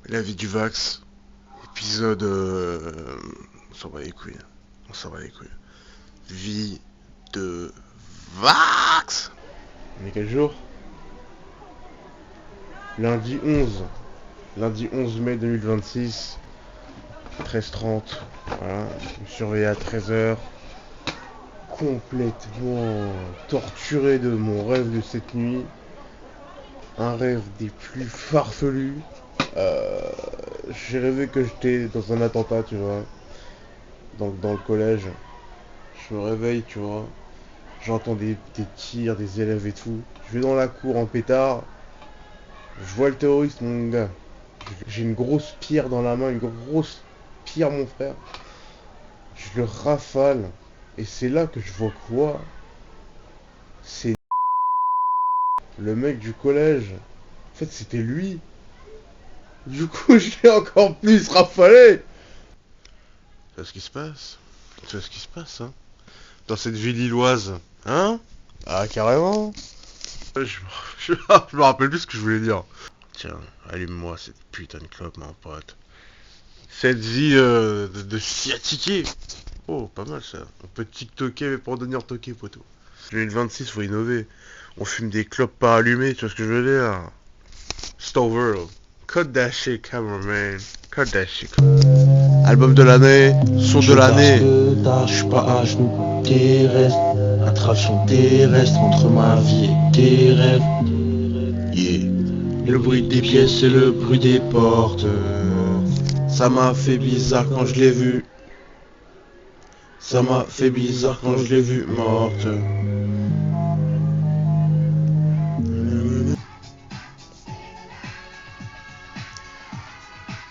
La vie du Vax, épisode... On s'en bat les couilles. On s'en bat les couilles. Vie de Vax. On est quel jour? Lundi 11. Lundi 11 mai 2026. 13h30. Voilà. Je me suis réveillé à 13h. Complètement torturé de mon rêve de cette nuit. Un rêve des plus farfelus. J'ai rêvé que j'étais dans un attentat, tu vois. Dans le collège. Je me réveille, tu vois. J'entends des tirs, des élèves et tout. Je vais dans la cour en pétard. Je vois le terroriste, mon gars. J'ai une grosse pierre dans la main, une grosse pierre, mon frère. Je le rafale. Et c'est là que je vois quoi? C'est le mec du collège. En fait, c'était lui. Du coup, je l'ai encore plus rafalé. Tu vois ce qui se passe? Tu vois ce qui se passe, hein? Dans cette ville lilloise, hein? Ah, carrément. Je me rappelle plus ce que je voulais dire. Tiens, allume-moi cette putain de clope, mon pote. Cette vie de sciatiquer. Oh, pas mal ça. On peut tiktoker pour devenir toqué, poteau. 2026, faut innover. On fume des clopes pas allumées, tu vois ce que je veux dire? C'est over. Cut that shit, cameraman. Cut that shit. Album de l'année, son de l'année. Je suis pas à genoux, terrestre. Attraction terrestre entre ma vie et tes rêves. Yeah. Le bruit des pièces et le bruit des portes. Ça m'a fait bizarre quand je l'ai vue. Ça m'a fait bizarre quand je l'ai vue morte.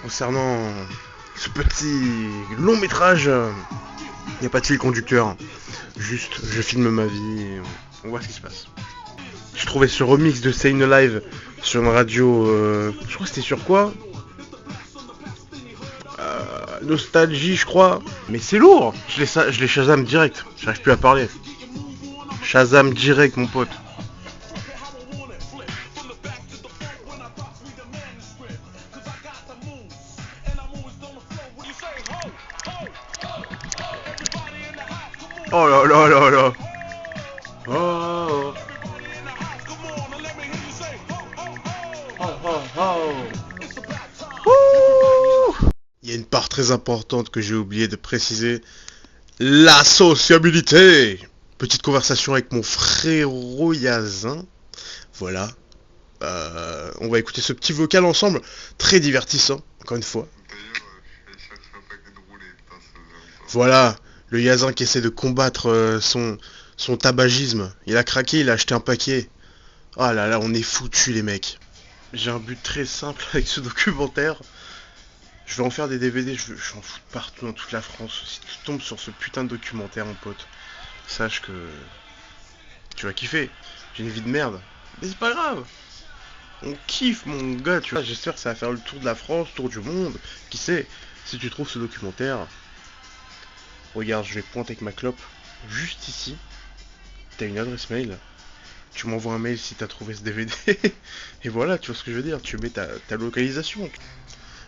Concernant ce petit long métrage, il n'y a pas de fil conducteur. Juste, je filme ma vie et on voit ce qui se passe. Je trouvais ce remix de Say No Live sur une radio, je crois que c'était sur quoi? Nostalgie, je crois. Mais c'est lourd. Je l'ai Shazam direct. J'arrive plus à parler. Shazam direct, mon pote. Oh là là là là. Oh. Il y a une part très importante que j'ai oublié de préciser. La sociabilité. Petite conversation avec mon frérot Yazin. Voilà. On va écouter ce petit vocal ensemble. Très divertissant, encore une fois. Voilà. Le Yazin qui essaie de combattre son tabagisme. Il a craqué, il a acheté un paquet. Oh là là, on est foutus les mecs. J'ai un but très simple avec ce documentaire. Je vais en faire des DVD, je vais en foutre partout dans toute la France. Si tu tombes sur ce putain de documentaire, mon pote, sache que tu vas kiffer. J'ai une vie de merde. Mais c'est pas grave. On kiffe, mon gars, tu vois. J'espère que ça va faire le tour de la France, tour du monde. Qui sait, si tu trouves ce documentaire, regarde, je vais pointer avec ma clope juste ici. T'as une adresse mail. Tu m'envoies un mail si t'as trouvé ce DVD. Et voilà, tu vois ce que je veux dire. Tu mets ta localisation.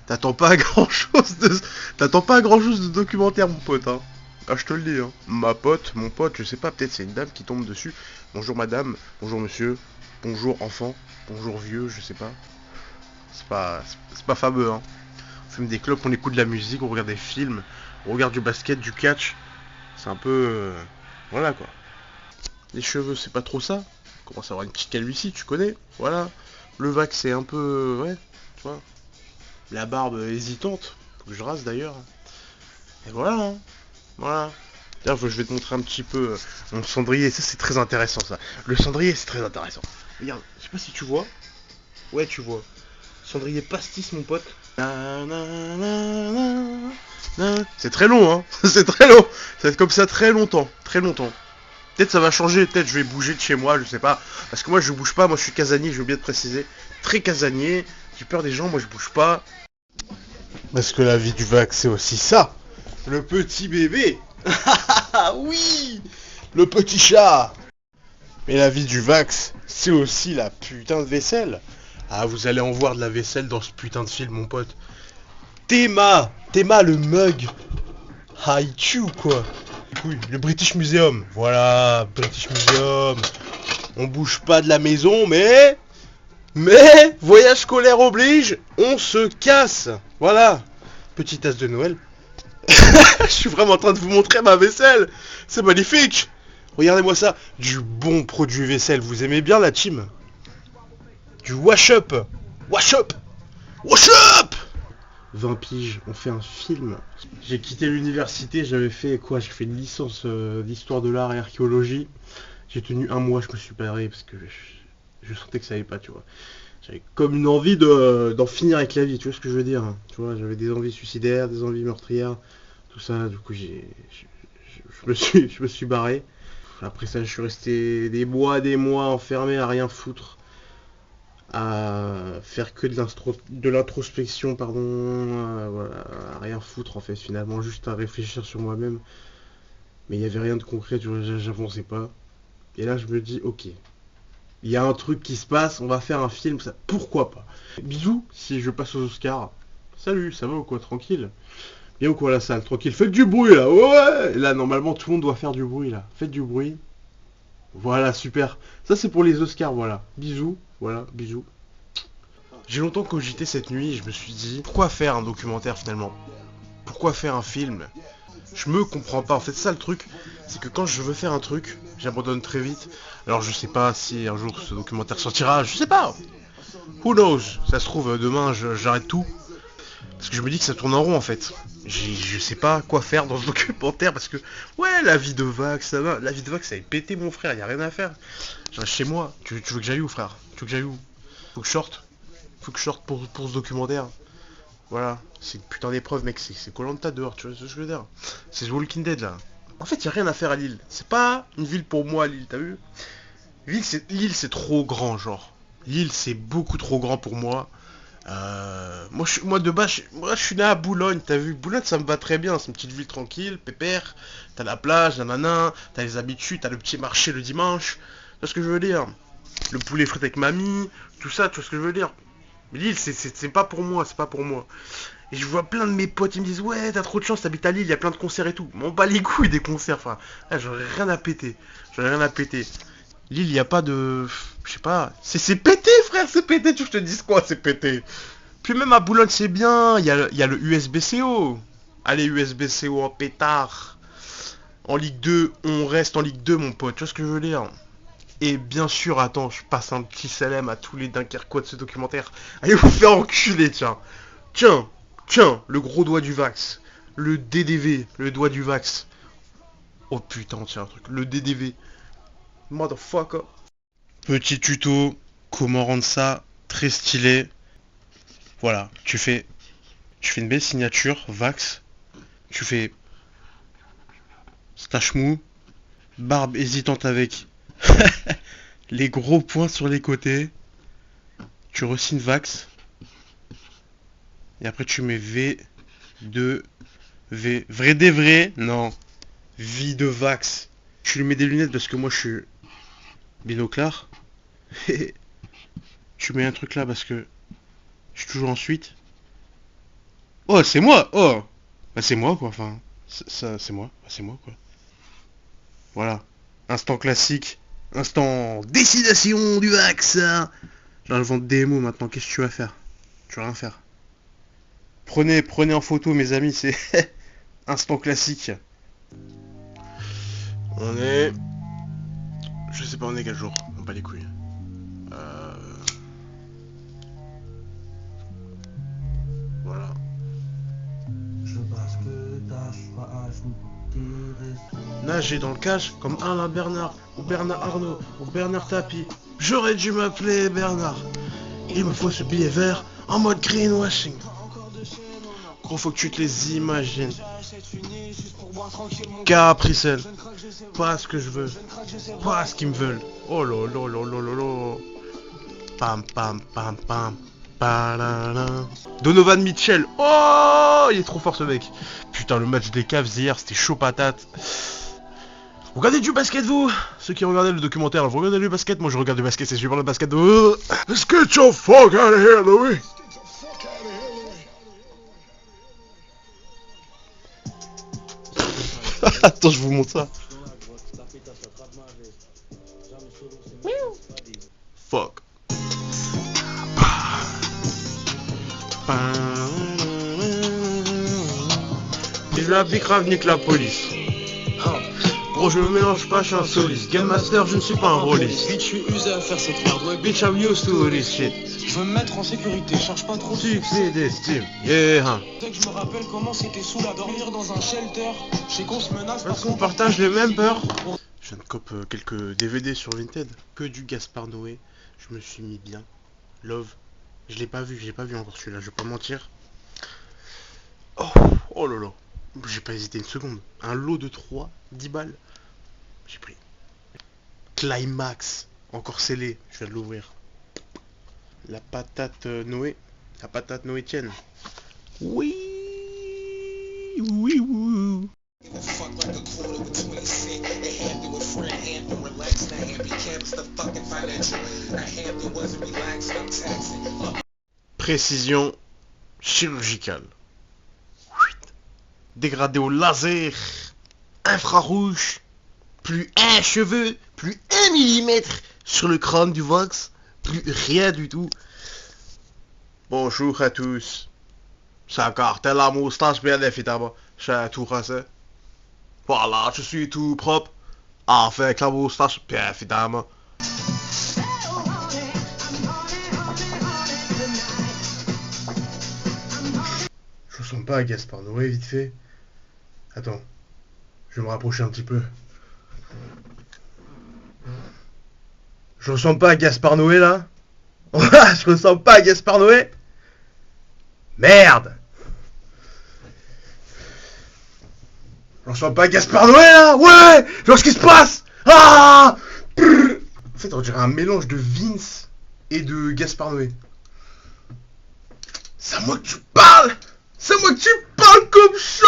T'attends pas à grand chose de documentaire, mon pote, hein. Ah, je te le dis, hein. Ma pote, mon pote, je sais pas, peut-être c'est une dame qui tombe dessus. Bonjour madame, bonjour monsieur, bonjour enfant, bonjour vieux, je sais pas. C'est pas fameux, hein. On fume des clopes, on écoute de la musique, on regarde des films, on regarde du basket, du catch. C'est un peu... voilà, quoi. Les cheveux, c'est pas trop ça. On commence à avoir une petite calvitie, tu connais. Voilà. Le vax, c'est un peu... ouais, tu vois. La barbe hésitante, faut que je rase d'ailleurs. Et voilà, hein. Voilà. D'ailleurs, je vais te montrer un petit peu mon cendrier. Ça, c'est très intéressant, ça. Le cendrier, c'est très intéressant. Regarde, je sais pas si tu vois. Ouais, tu vois. Cendrier pastis, mon pote. C'est très long, hein. C'est très long. Ça va être comme ça très longtemps. Très longtemps. Peut-être ça va changer, peut-être je vais bouger de chez moi, je sais pas. Parce que moi, je bouge pas. Moi, je suis casanier, j'ai oublié de préciser. Très casanier. J'ai peur des gens, moi, je bouge pas. Parce que la vie du Vax, c'est aussi ça. Le petit bébé. Oui. Le petit chat. Mais la vie du Vax, c'est aussi la putain de vaisselle. Ah, vous allez en voir de la vaisselle dans ce putain de film, mon pote. Théma le mug. Ah, il tue ou quoi? Oui, le British Museum. Voilà, British Museum. On bouge pas de la maison, mais voyage scolaire oblige, on se casse. Voilà, petite tasse de Noël. Je suis vraiment en train de vous montrer ma vaisselle. C'est magnifique. Regardez-moi ça, du bon produit vaisselle. Vous aimez bien la team? Du wash up. Wash up. Wash up. 20 piges, on fait un film. J'ai quitté l'université, j'avais fait quoi? J'ai fait une licence d'histoire de l'art et archéologie. J'ai tenu un mois, je me suis barré parce que je sentais que ça allait pas, tu vois. J'avais comme une envie d'en finir avec la vie, tu vois ce que je veux dire, hein. Tu vois, j'avais des envies suicidaires, des envies meurtrières, tout ça, du coup je me suis barré. Après ça, je suis resté des mois enfermé à rien foutre, à faire que de l'introspection, pardon, voilà, à rien foutre en fait, finalement, juste à réfléchir sur moi-même. Mais il n'y avait rien de concret, tu vois, j'avançais pas. Et là, je me dis, ok, il y a un truc qui se passe, on va faire un film, ça, pourquoi pas. Bisous, si je passe aux Oscars. Salut, ça va ou quoi, tranquille? Bien ou quoi la salle, tranquille, faites du bruit là, ouais. Et là, normalement, tout le monde doit faire du bruit là, faites du bruit. Voilà, super. Ça, c'est pour les Oscars, voilà. Bisous, voilà, bisous. J'ai longtemps cogité cette nuit, je me suis dit, pourquoi faire un documentaire finalement? Pourquoi faire un film? Je me comprends pas. En fait, ça le truc, c'est que quand je veux faire un truc, j'abandonne très vite. Alors je sais pas si un jour ce documentaire sortira, je sais pas. Who knows? Ça se trouve demain j'arrête tout. Parce que je me dis que ça tourne en rond en fait. Je sais pas quoi faire dans ce documentaire parce que ouais, la vie de Vax, ça va. La vie de Vax, ça a pété mon frère, y a rien à faire. Je reste chez moi. Tu veux que j'aille où, frère? Tu veux que j'aille où? Faut que je sorte. Faut que je sorte pour ce documentaire. Voilà, c'est une putain d'épreuve, mec, c'est Koh-Lanta dehors, tu vois ce que je veux dire? C'est The Walking Dead, là. En fait, y a rien à faire à Lille. C'est pas une ville pour moi, Lille, t'as vu? Lille, c'est trop grand, genre. Lille, c'est beaucoup trop grand pour moi. Moi de base, je suis né à Boulogne, t'as vu? Boulogne, ça me va très bien, c'est une petite ville tranquille, pépère. T'as la plage, nanana, t'as les habitudes, t'as le petit marché le dimanche. Tu vois ce que je veux dire? Le poulet frit avec mamie, tout ça, tu vois ce que je veux dire? Mais Lille, c'est pas pour moi, c'est pas pour moi. Et je vois plein de mes potes, ils me disent ouais, t'as trop de chance, t'habites à Lille, il y a plein de concerts et tout. M'en bats les couilles des concerts, enfin. Ah, j'en ai rien à péter. J'en ai rien à péter. Lille, il y a pas de. Je sais pas. C'est pété, frère, c'est pété. Tu veux que je te dise quoi, c'est pété. Puis même à Boulogne, c'est bien. Il y a le USBCO. Allez, USBCO en pétard. En Ligue 2, on reste en Ligue 2, mon pote. Tu vois ce que je veux dire? Et bien sûr, attends, je passe un petit salam à tous les Dunkerquois de ce documentaire. Allez vous faire enculer, tiens. Tiens, le gros doigt du Vax. Le DDV, le doigt du Vax. Oh putain, tiens, un truc. Le DDV. Motherfucker. Petit tuto, comment rendre ça très stylé. Voilà, tu fais une belle signature, Vax. Tu fais stache mou, barbe hésitante avec les gros points sur les côtés. Tu re-signes Vax. Et après tu mets V, 2, V. Vrai des vrais? Non. Vie de Vax. Tu lui mets des lunettes parce que moi je suis binoclard. Tu mets un truc là parce que je suis toujours en suite. Oh, c'est moi! Oh! Bah c'est moi quoi, enfin. Ça, c'est moi. Bah, c'est moi quoi. Voilà. Instant classique. Instant destination du Vax. Là, je vends des mots maintenant. Qu'est-ce que tu vas faire? Tu vas rien faire. Prenez en photo mes amis, c'est instant classique. On est... Je sais pas on est quel jour, on bat les couilles. Voilà. Nager dans le cash comme Alain Bernard, ou Bernard Arnault, ou Bernard Tapie. J'aurais dû m'appeler Bernard. Il me faut ce billet vert en mode greenwashing. Gros, faut que tu te les imagines. Capricel. Pas ce que je veux. Pas ce qu'ils me veulent. Oh lolo lolo lolo. Pam pam pam pam. Palala. Donovan Mitchell. Oh, il est trop fort ce mec. Putain, le match des Cavs hier, c'était chaud patate. Vous regardez du basket, vous? Ceux qui regardaient le documentaire, vous regardez le basket? Moi je regarde du basket, c'est super le basket. Let's get your fuck out of here, Louis! Attends, je vous montre ça. Fuck. Vive la bicrave, nique la police. Gros, je me mélange pas, je suis un soliste. Game Master, je ne suis pas un rôliste. Bitch, je suis usé à faire cette merde. Ouais, Bitch, I'm used to this shit. je veux me mettre en sécurité, cherche pas trop de succès. Succès d'estime. Yeah. Tu sais que je me rappelle comment c'était saoul à dormir dans un shelter. Je sais qu'on se menace Parce qu'on partage les mêmes peurs. Je viens de cope quelques DVD sur Vinted. Que du Gaspard Noé. Je me suis mis bien. Love. Je l'ai pas vu, j'ai pas vu encore celui-là, je vais pas mentir. Oh là là. J'ai pas hésité une seconde. Un lot de 3, 10 balles. J'ai pris. Climax. Encore scellé. Je viens de l'ouvrir. La patate Noé. La patate Noétienne. Oui. Oui, oui. Précision chirurgicale. Dégradé au laser. Infrarouge. Plus un cheveu. Plus 1 millimètre sur le crâne du Vox. Plus rien du tout. Bonjour à tous. C'est encore tel la moustache bien évidemment. Je suis tout français. Voilà, je suis tout propre. Avec la moustache bien évidemment. Je ressemble pas à Gaspard Noé vite fait. Attends. Je vais me rapprocher un petit peu. Je ressemble pas à Gaspard Noé là? Je ressemble pas à Gaspard Noé? Merde! Je ressemble pas à Gaspard Noé là? Ouais! Genre ce qui se passe! Ah! En fait on dirait un mélange de Vince et de Gaspard Noé. C'est à moi que tu parles! C'est à moi que tu parles comme ça!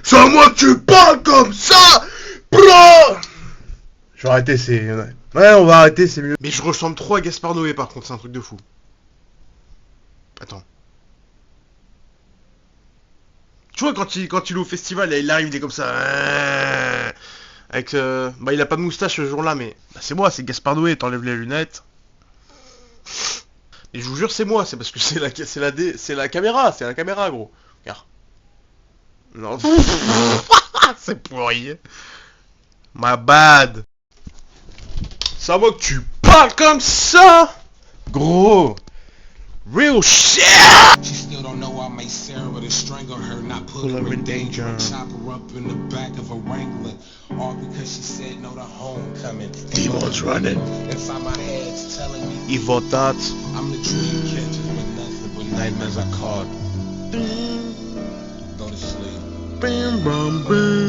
C'est à moi que tu parles comme ça! Bro! Je vais arrêter, c'est... Ouais, on va arrêter, c'est mieux. Mais je ressemble trop à Gaspard Noé par contre, c'est un truc de fou. Attends. Tu vois, quand il est au festival, il arrive, il est comme ça. Avec... Bah, il a pas de moustache ce jour-là, mais... Bah, c'est moi, c'est Gaspard Noé, t'enlèves les lunettes. Et je vous jure, c'est moi, c'est parce que c'est la caméra, gros. Regarde. Non. C'est pourri. My bad. C'est à moi que tu parles comme ça, gros. Real shit. She still don't know I made Sarah with a string on her, not put Pull her her in in danger. danger. Chop her up in the back of a Wrangler, all because she said no to homecoming. Demons running. Inside my head's telling me Evil thoughts. I'm the dream catcher, but nothing but nightmares I caught. Go to sleep. Bam, bam, bam.